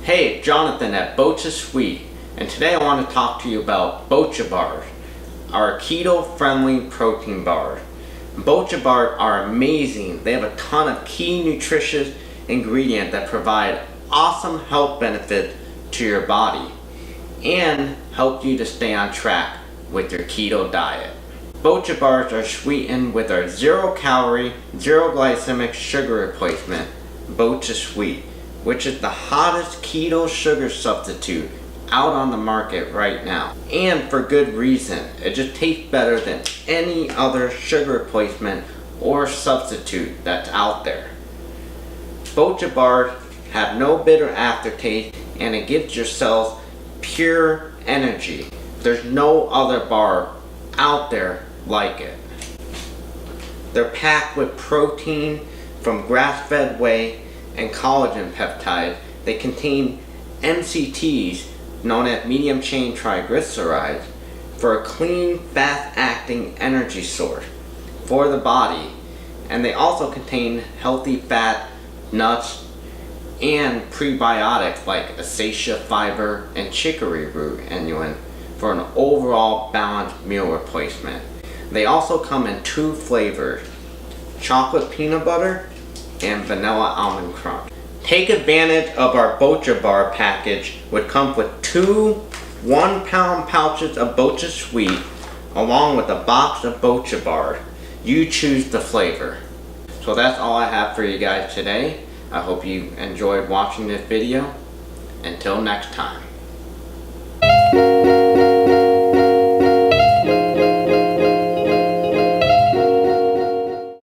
Hey, Jonathan at BochaSweet, and today I want to talk to you about BochaBars, our keto-friendly protein bars. BochaBars are amazing. They have a ton of key nutritious ingredients that provide awesome health benefits to your body and help you to stay on track with your keto diet. BochaBars are sweetened with our 0-calorie, 0-glycemic sugar replacement, BochaSweet, which is the hottest keto sugar substitute out on the market right now. And for good reason. It just tastes better than any other sugar replacement or substitute that's out there. BochaBars have no bitter aftertaste and it gives your cells pure energy. There's no other bar out there like it. They're packed with protein from grass-fed whey and collagen peptides. They contain MCTs, known as medium chain triglycerides, for a clean, fast-acting energy source for the body. And they also contain healthy fat, nuts, and prebiotics like acacia fiber and chicory root inulin for an overall balanced meal replacement. They also come in 2 flavors, chocolate peanut butter and vanilla almond crunch. Take advantage of our BochaBar package, which comes with 2 1-pound pouches of BochaSweet along with a box of BochaBars. You choose the flavor. So that's all I have for you guys today. I hope you enjoyed watching this video. Until next time.